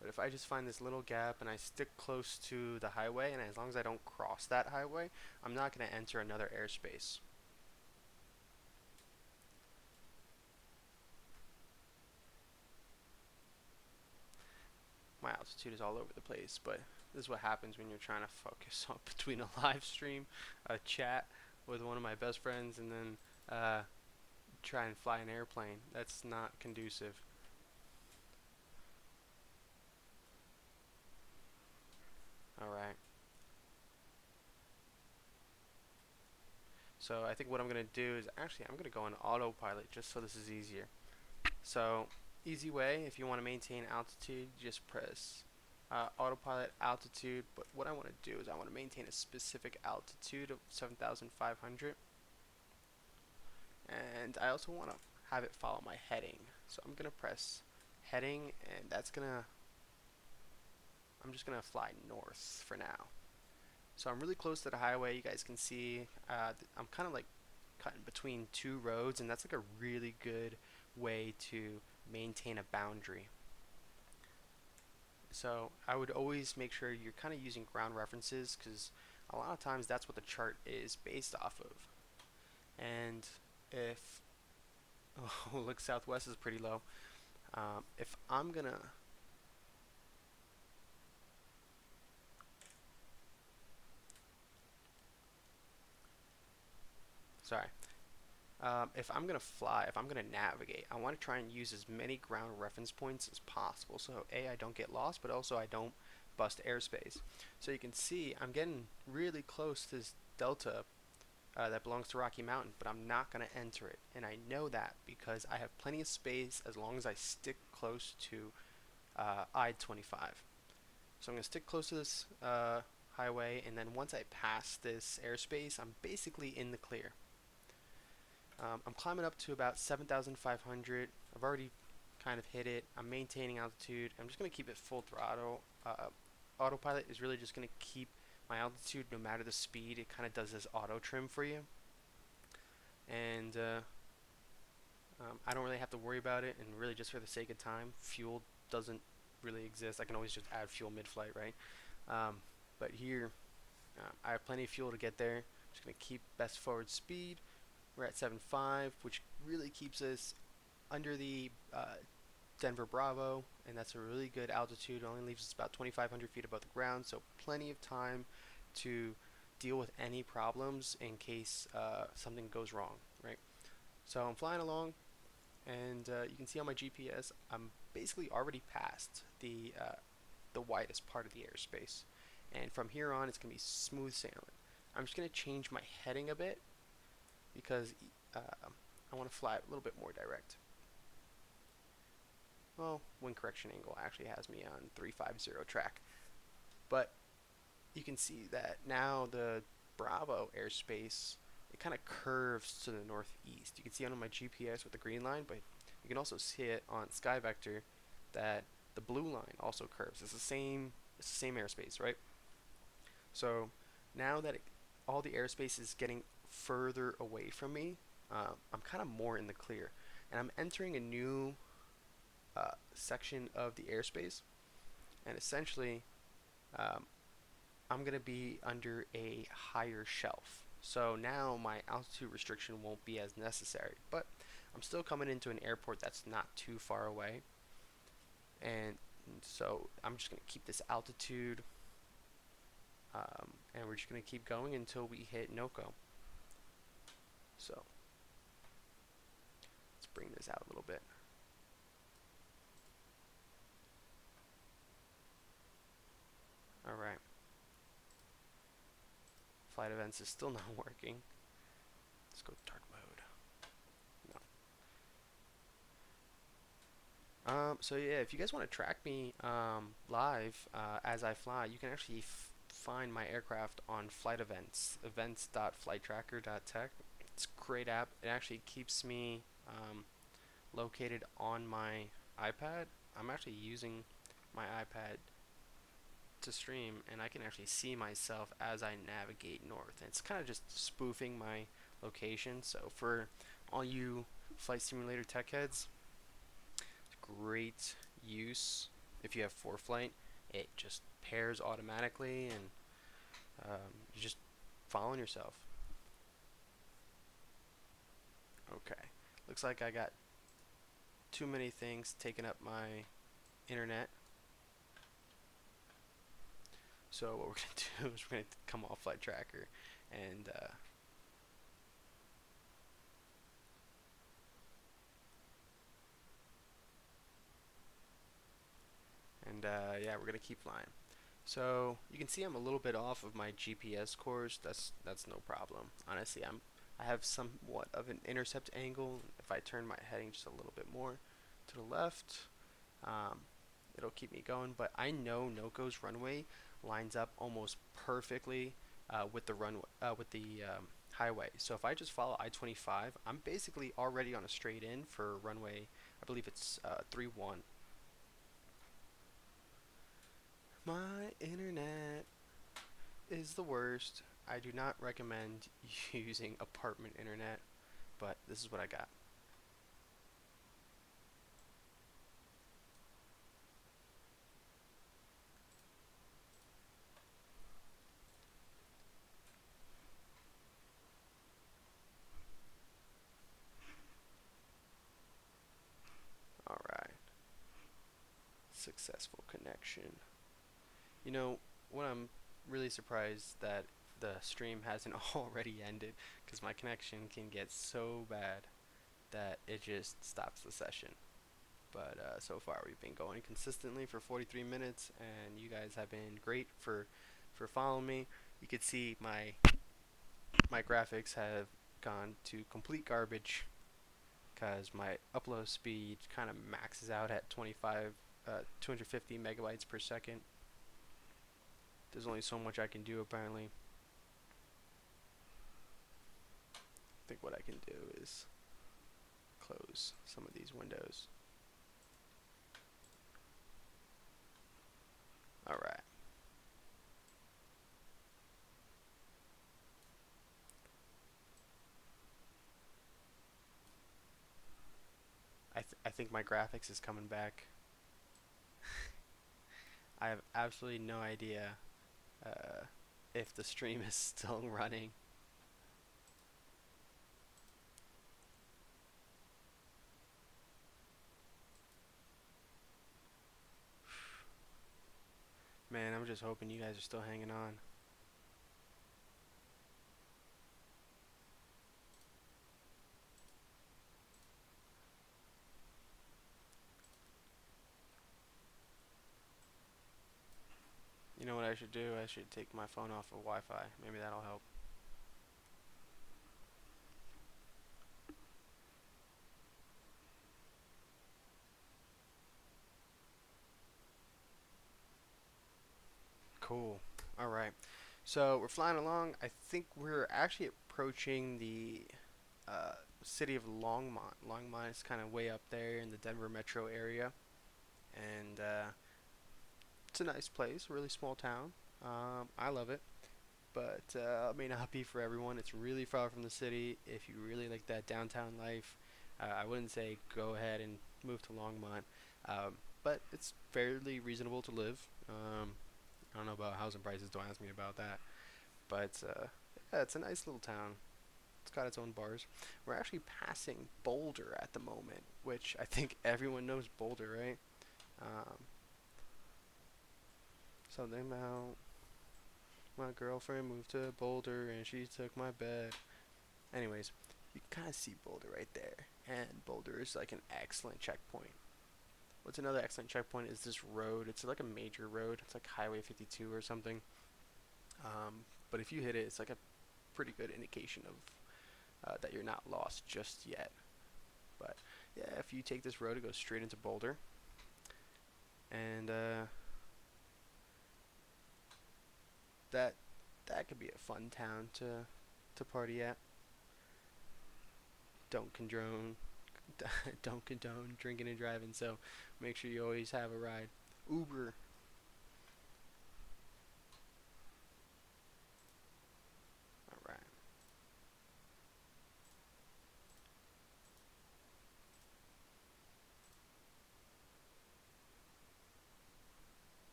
but if I just find this little gap and I stick close to the highway, and as long as I don't cross that highway, I'm not going to enter another airspace. My altitude is all over the place, but this is what happens when you're trying to focus on between a live stream, a chat with one of my best friends, and then try and fly an airplane. That's not conducive. Alright, so I think what I'm going to do is actually I'm going to go on autopilot just so this is easier. So easy way, if you want to maintain altitude, just press autopilot altitude, but what I want to do is I want to maintain a specific altitude of 7,500, and I also want to have it follow my heading. So I'm gonna press heading, and I'm just gonna fly north for now. So I'm really close to the highway. You guys can see I'm kind of like cutting between two roads, and that's like a really good way to maintain a boundary. So I would always make sure you're kind of using ground references because a lot of times that's what the chart is based off of. And if oh, look, southwest is pretty low. If I'm gonna, sorry, if I'm gonna fly, if I'm gonna navigate, I want to try and use as many ground reference points as possible. So I don't get lost, but also I don't bust airspace. So you can see I'm getting really close to this delta that belongs to Rocky Mountain, but I'm not gonna enter it, and I know that because I have plenty of space as long as I stick close to I-25. So I'm gonna stick close to this highway, and then once I pass this airspace, I'm basically in the clear. I'm climbing up to about 7,500. I've already kind of hit it. I'm maintaining altitude. I'm just going to keep it full throttle. Autopilot is really just going to keep my altitude no matter the speed. It kind of does this auto trim for you. And I don't really have to worry about it. And really just for the sake of time, fuel doesn't really exist. I can always just add fuel mid-flight, right? But here, I have plenty of fuel to get there. I'm just going to keep best forward speed. We're at 7.5, which really keeps us under the Denver Bravo, and that's a really good altitude. It only leaves us about 2,500 feet above the ground, so plenty of time to deal with any problems in case something goes wrong, right? So I'm flying along, and you can see on my GPS, I'm basically already past the widest part of the airspace, and from here on, it's gonna be smooth sailing. I'm just gonna change my heading a bit because I want to fly a little bit more direct. Well, wind correction angle actually has me on 350 track, but you can see that now the Bravo airspace, it kind of curves to the northeast. You can see it on my GPS with the green line, but you can also see it on SkyVector that the blue line also curves. It's the same airspace, right? So now that all the airspace is getting further away from me, I'm kind of more in the clear. and I'm entering a new section of the airspace, and essentially um, I'm going to be under a higher shelf. So now my altitude restriction won't be as necessary, but I'm still coming into an airport that's not too far away. And so I'm just going to keep this altitude, and we're just going to keep going until we hit NOCO. So let's bring this out a little bit. All right. Flight events is still not working. Let's go dark mode. So yeah, if you guys want to track me live as I fly, you can actually find my aircraft on flight events, events.flighttracker.tech. It's a great app. It actually keeps me located on my iPad. I'm actually using my iPad to stream, and I can actually see myself as I navigate north. And it's kind of just spoofing my location. So for all you flight simulator tech heads, great use. If you have ForeFlight, it just pairs automatically, and you're just following yourself. Okay, looks like I got too many things taking up my internet. So what we're gonna do is we're gonna come off Flight Tracker, and yeah, we're gonna keep flying. So you can see I'm a little bit off of my GPS course. That's no problem. Honestly, I have somewhat of an intercept angle. If I turn my heading just a little bit more to the left, um, it'll keep me going. But I know NOCO's runway lines up almost perfectly with the runway with the highway. So if I just follow I-25, I'm basically already on a straight in for runway. I believe it's 31. My internet is the worst. I do not recommend using apartment internet, but this is what I got. Alright. Successful connection. You know, what I'm really surprised that the stream hasn't already ended, because my connection can get so bad that it just stops the session. But so far we've been going consistently for 43 minutes, and you guys have been great for following me. You can see my graphics have gone to complete garbage because my upload speed kind of maxes out at 250 megabytes per second. There's only so much I can do apparently. I think what I can do is close some of these windows. Alright. I think my graphics is coming back. I have absolutely no idea uh, if the stream is still running. Man, I'm just hoping you guys are still hanging on. You know what I should do? I should take my phone off of Wi-Fi. Maybe that'll help. Cool. Alright. So we're flying along. I think we're actually approaching the city of Longmont. Longmont is kind of way up there in the Denver metro area. And it's a nice place, a really small town. I love it. But it may not be for everyone. It's really far from the city. If you really like that downtown life, I wouldn't say go ahead and move to Longmont, but it's fairly reasonable to live. I don't know about housing prices. Don't ask me about that. But yeah, it's a nice little town. It's got its own bars. We're actually passing Boulder at the moment, which I think everyone knows Boulder, right? Um, Something about my girlfriend moved to Boulder and she took my bed. Anyways, you can kind of see Boulder right there, and Boulder is like an excellent checkpoint. What's another excellent checkpoint is this road. It's like a major road. It's like Highway 52 or something. But if you hit it, it's like a pretty good indication of that you're not lost just yet. But yeah, if you take this road, it goes straight into Boulder, and that that could be a fun town to party at. Don't condone don't condone drinking and driving, so make sure you always have a ride. Uber. All right.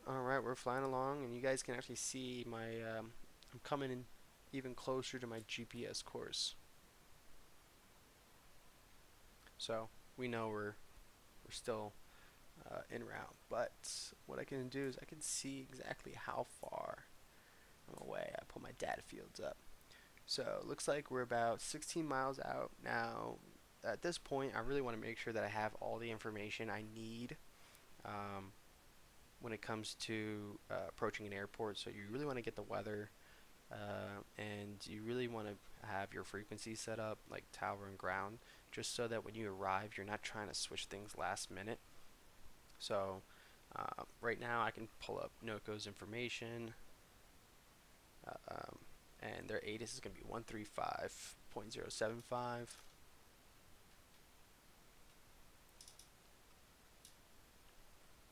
All right, we're flying along, and you guys can actually see my. I'm coming in even closer to my GPS course, so we know we're still en route. But what I can do is I can see exactly how far I'm away. I pull my data fields up. So it looks like we're about 16 miles out now. At this point, I really want to make sure that I have all the information I need um, when it comes to approaching an airport. So you really want to get the weather, and you really want to have your frequency set up like tower and ground, just so that when you arrive, you're not trying to switch things last minute. So right now, I can pull up NOCO's information, and their ATIS is going to be 135.075.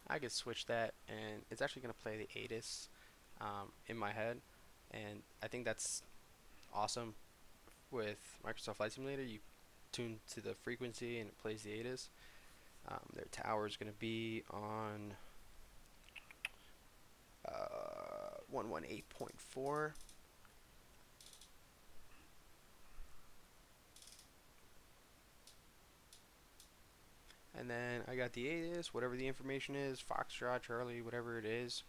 I could switch that, and it's actually going to play the ATIS in my head, and I think that's awesome. With Microsoft Flight Simulator, you tune to the frequency and it plays the ATIS. Their tower is going to be on 118.4. And then I got the ATIS, whatever the information is, Foxtrot, Charlie, whatever it is,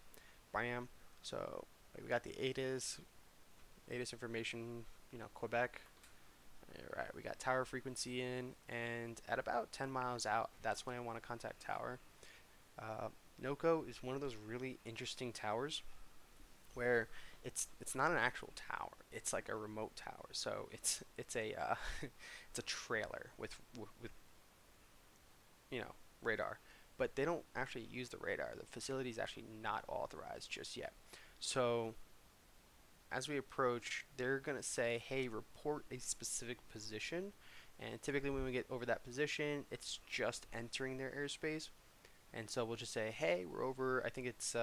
bam. So we got the ATIS information, Quebec. Alright, we got tower frequency in, and at about 10 miles out, that's when I want to contact tower. Uh, NOCO is one of those really interesting towers where it's not an actual tower. It's like a remote tower. So it's a it's a trailer with radar, but they don't actually use the radar. The facility is actually not authorized just yet. So as we approach, they're gonna say, "Hey, report a specific position." And typically, when we get over that position, it's just entering their airspace. And so we'll just say, "Hey, we're over." I think it's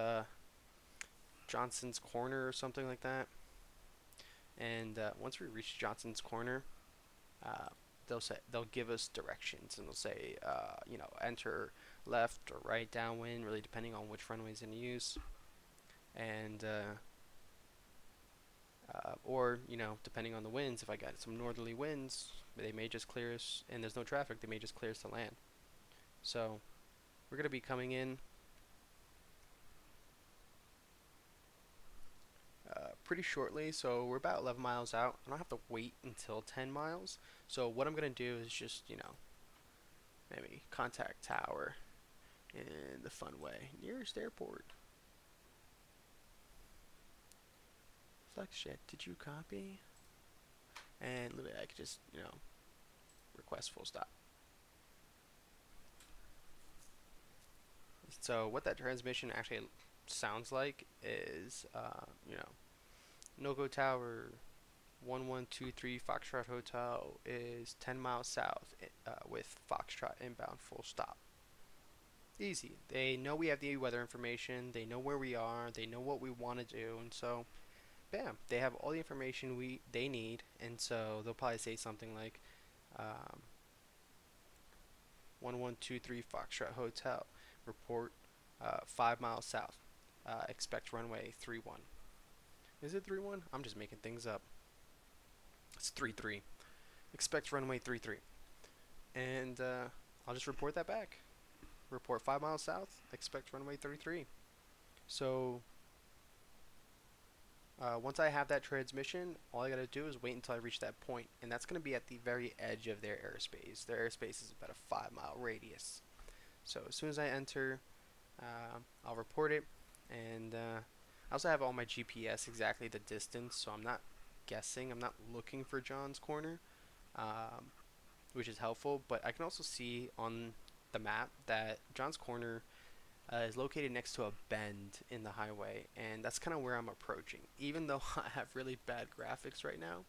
Johnson's Corner or something like that. And once we reach Johnson's Corner, uh, they'll give us directions, and they'll say, enter left or right downwind, really depending on which runway is in use, and or depending on the winds. If I got some northerly winds, they may just clear us, and there's no traffic, they may just clear us to land. So we're gonna be coming in pretty shortly, so we're about 11 miles out. I don't have to wait until 10 miles. So what I'm gonna do is just maybe contact tower in the fun way. Nearest airport. Flex jet, did you copy? And literally I could just, request full stop. So what that transmission actually sounds like is, NOCO Tower 1123 Foxtrot Hotel is 10 miles south with Foxtrot inbound full stop. Easy. They know we have the weather information. They know where we are. They know what we want to do. And so bam, they have all the information they need, and so they'll probably say something like, um, 1123 Foxtrot Hotel, report 5 miles south. Expect runway 31. Is it 31? I'm just making things up. It's 33. Expect runway 33. And I'll just report that back. Report 5 miles south. Expect runway 33. So once I have that transmission, all I gotta do is wait until I reach that point, and that's gonna be at the very edge of their airspace. Their airspace is about a 5 mile radius. So as soon as I enter, I'll report it, and I also have all my GPS exactly the distance, so I'm not guessing. I'm not looking for John's Corner, um, which is helpful. But I can also see on the map that John's Corner is located next to a bend in the highway, and that's kind of where I'm approaching. Even though I have really bad graphics right now,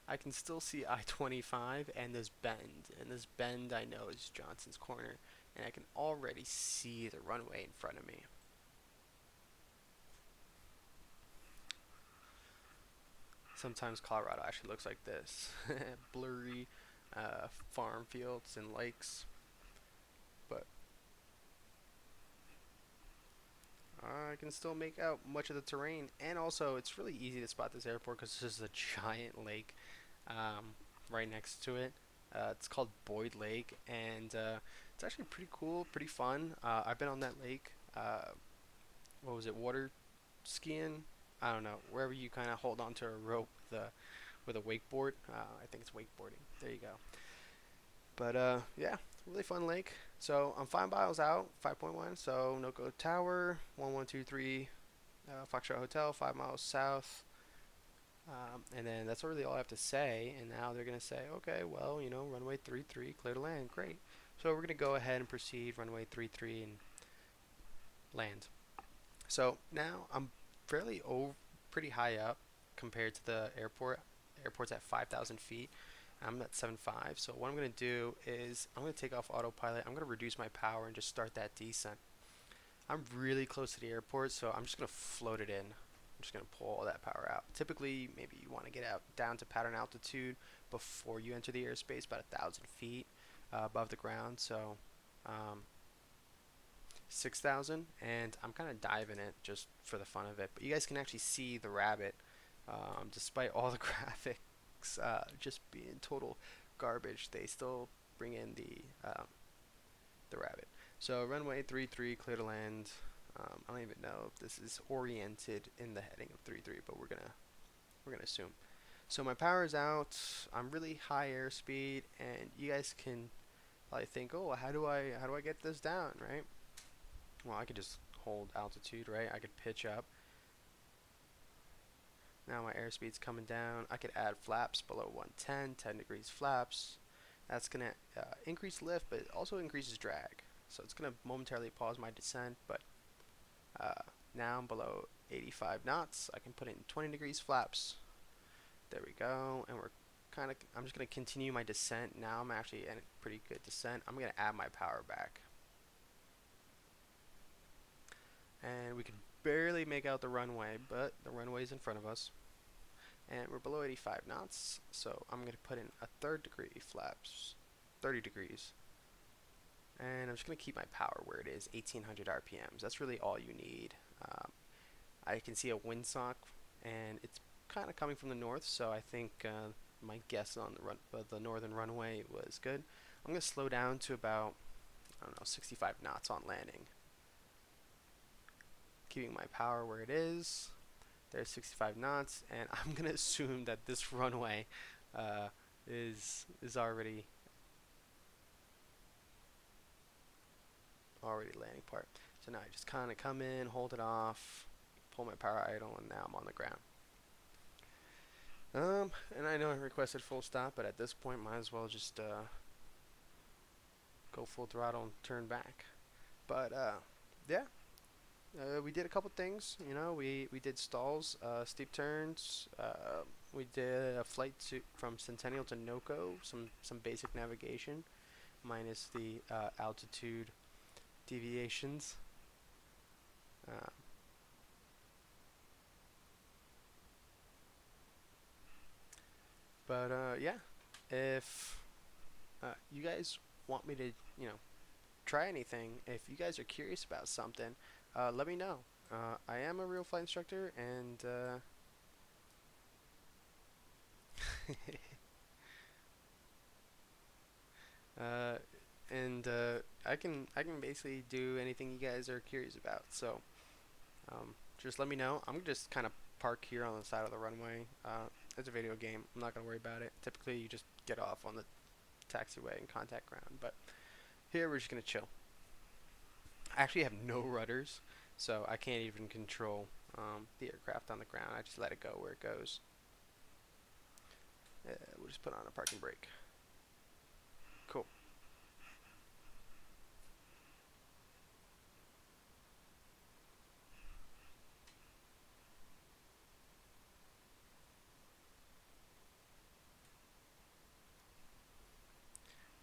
I can still see I-25 and this bend, and this bend I know is Johnson's Corner, and I can already see the runway in front of me. Sometimes Colorado actually looks like this. Blurry farm fields and lakes, but I can still make out much of the terrain, and also it's really easy to spot this airport because this is a giant lake right next to it. It's called Boyd Lake, and it's actually pretty cool, pretty fun. I've been on that lake. What was it? Water skiing? I don't know. Wherever you kind of hold onto a rope with a wakeboard. I think it's wakeboarding. There you go. But yeah, really fun lake. So I'm 5 miles out, 5.1. So Noco Tower, 1123 Foxtrot Hotel, 5 miles south. And then that's really all I have to say. And now they're going to say, okay, well, runway 33, clear to land. Great. So we're going to go ahead and proceed runway 33 and land. So now I'm pretty high up compared to the airport. The airport's at 5,000 feet. I'm at 7.5. So what I'm going to do is I'm going to take off autopilot. I'm going to reduce my power and just start that descent. I'm really close to the airport, so I'm just going to float it in. I'm just going to pull all that power out. Typically, maybe you want to get out down to pattern altitude before you enter the airspace, about 1,000 feet above the ground. So 6,000, and I'm kind of diving it just for the fun of it. But you guys can actually see the rabbit, despite all the graphics just being total garbage. They still bring in the rabbit. So runway 33, clear to land. I don't even know if this is oriented in the heading of 33, but we're gonna assume. So my power is out. I'm really high airspeed, and you guys can probably think, oh, how do I get this down, right? Well, I could just hold altitude, right? I could pitch up. Now my airspeed's coming down. I could add flaps below 110, 10 degrees flaps. That's going to increase lift, but it also increases drag. So it's going to momentarily pause my descent, but now I'm below 85 knots. I can put in 20 degrees flaps. There we go. And I'm just going to continue my descent. Now I'm actually in a pretty good descent. I'm going to add my power back. And we can barely make out the runway, but the runway is in front of us. And we're below 85 knots, so I'm going to put in a third degree flaps, 30 degrees. And I'm just going to keep my power where it is, 1800 RPMs. That's really all you need. I can see a windsock, and it's kind of coming from the north, so I think my guess on the northern runway was good. I'm going to slow down to about, 65 knots on landing. Keeping my power where it is. There's 65 knots, and I'm gonna assume that this runway is already landing part. So now I just kind of come in, hold it off, pull my power idle, and now I'm on the ground. And I know I requested full stop, but at this point, might as well just go full throttle and turn back. But yeah. We did a couple things, we did stalls, steep turns, we did a flight from Centennial to Noco, some basic navigation, minus the altitude deviations. But yeah, if you guys want me to, you know, try anything, if you guys are curious about something, let me know. I am a real flight instructor, and uh, I can basically do anything you guys are curious about. So just let me know. I'm just kind of park here on the side of the runway. It's a video game. I'm not gonna worry about it. Typically, you just get off on the taxiway and contact ground, but here we're just gonna chill. I actually have no rudders, so I can't even control the aircraft on the ground. I just let it go where it goes. We'll just put on a parking brake. Cool.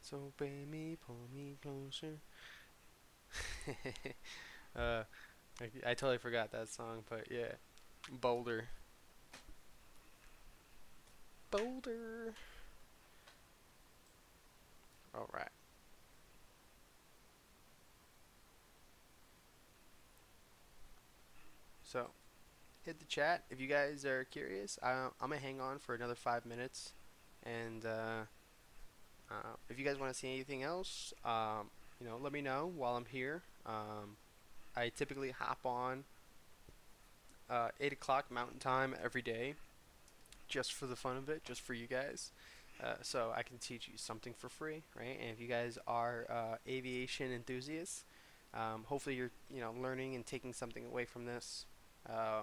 So baby, pull me closer. uh, I totally forgot that song, but yeah, Boulder, Boulder. All right. So hit the chat if you guys are curious. I'm gonna hang on for another 5 minutes, and if you guys want to see anything else, let me know while I'm here. I typically hop on 8 o'clock Mountain Time every day, just for the fun of it, just for you guys. So I can teach you something for free, right? And if you guys are aviation enthusiasts, hopefully you're learning and taking something away from this. Uh,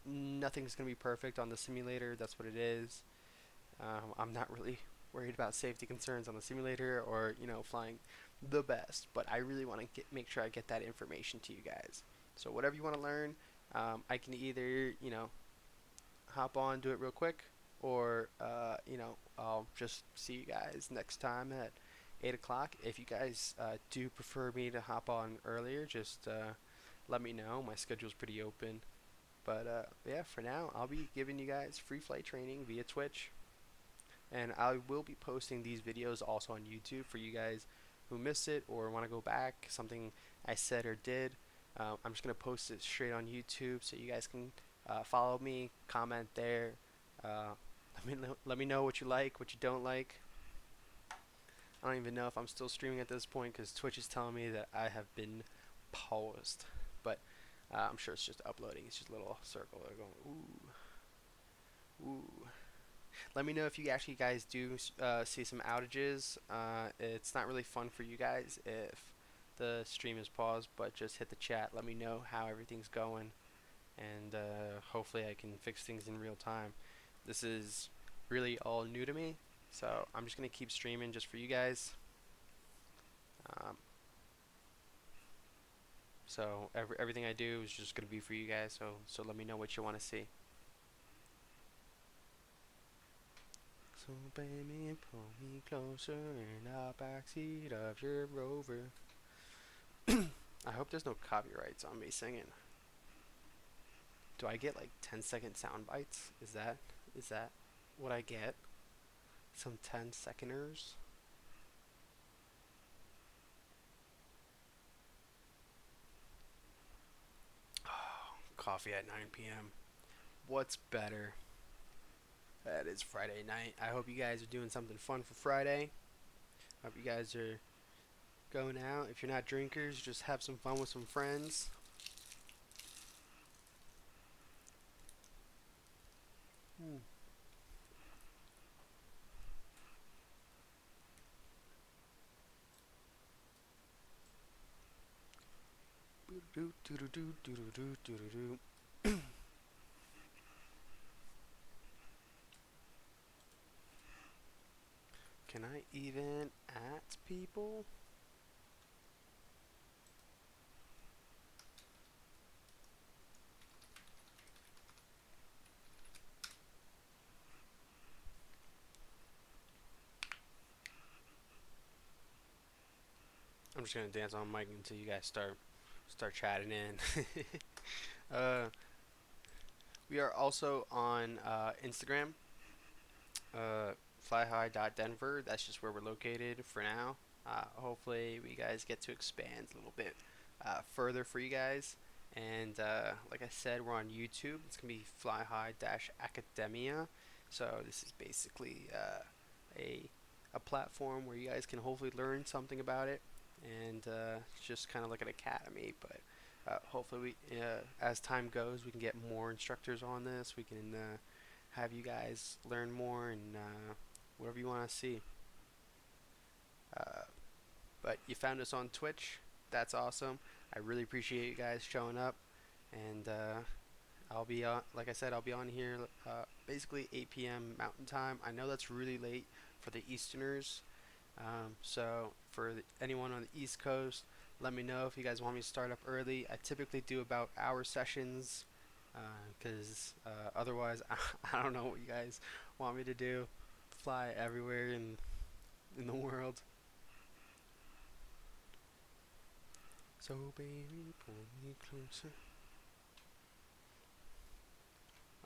Nothing's gonna be perfect on the simulator. That's what it is. I'm not really worried about safety concerns on the simulator or flying the best, but I really want to make sure I get that information to you guys. So whatever you want to learn, I can either hop on, do it real quick, or I'll just see you guys next time at 8 o'clock. If you guys do prefer me to hop on earlier, just let me know. My schedule's pretty open. But yeah, for now, I'll be giving you guys free flight training via Twitch. And I will be posting these videos also on YouTube for you guys who missed it or want to go back, something I said or did. I'm just going to post it straight on YouTube so you guys can follow me, comment there. Uh, let me know what you like, what you don't like. I don't even know if I'm still streaming at this point because Twitch is telling me that I have been paused. But I'm sure it's just uploading. It's just a little circle. They're going, ooh, ooh. Let me know if you actually guys do see some outages. It's not really fun for you guys if the stream is paused, but just hit the chat. Let me know how everything's going, and hopefully I can fix things in real time. This is really all new to me, so I'm just gonna keep streaming just for you guys. Um, so everything I do is just gonna be for you guys. So let me know what you want to see. So baby, pull me closer in the backseat of your Rover. I hope there's no copyrights on me singing. Do I get like 10-second sound bites? Is that what I get? Some 10-seconders? Coffee at 9 p.m. What's better? That is Friday night. I hope you guys are doing something fun for Friday. Hope you guys are going out. If you're not drinkers, just have some fun with some friends. Hmm. Can I even at people? I'm just gonna dance on mic until you guys start chatting in. uh, we are also on Instagram. flyhigh.denver. That's just where we're located for now. Hopefully, we guys get to expand a little bit further for you guys. And like I said, we're on YouTube. It's gonna be Fly High Dash Academia. So this is basically a a platform where you guys can hopefully learn something about it, and it's just kind of like an academy. But hopefully, as time goes, we can get more instructors on this. We can have you guys learn more and whatever you want to see. Uh, but you found us on Twitch. That's awesome. I really appreciate you guys showing up. And I'll be on, like I said, I'll be on here basically 8 p.m. Mountain Time. I know that's really late for the Easterners. So for anyone on the East Coast, let me know if you guys want me to start up early. I typically do about hour sessions because otherwise I don't know what you guys want me to do. Fly everywhere in the world. So baby, pull me closer.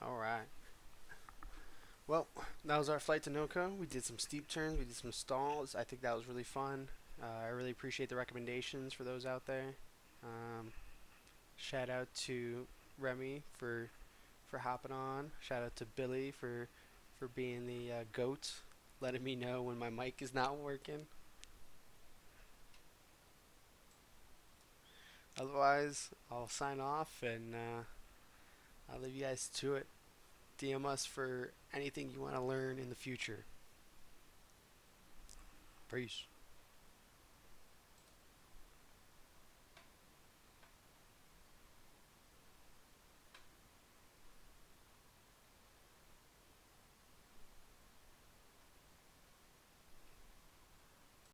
All right. Well, that was our flight to NOCO. We did some steep turns, we did some stalls. I think that was really fun. I really appreciate the recommendations for those out there. Um, Shout out to Remy for hopping on. Shout out to Billy for being the goat, letting me know when my mic is not working. Otherwise, I'll sign off and I'll leave you guys to it. DM us for anything you want to learn in the future. Peace.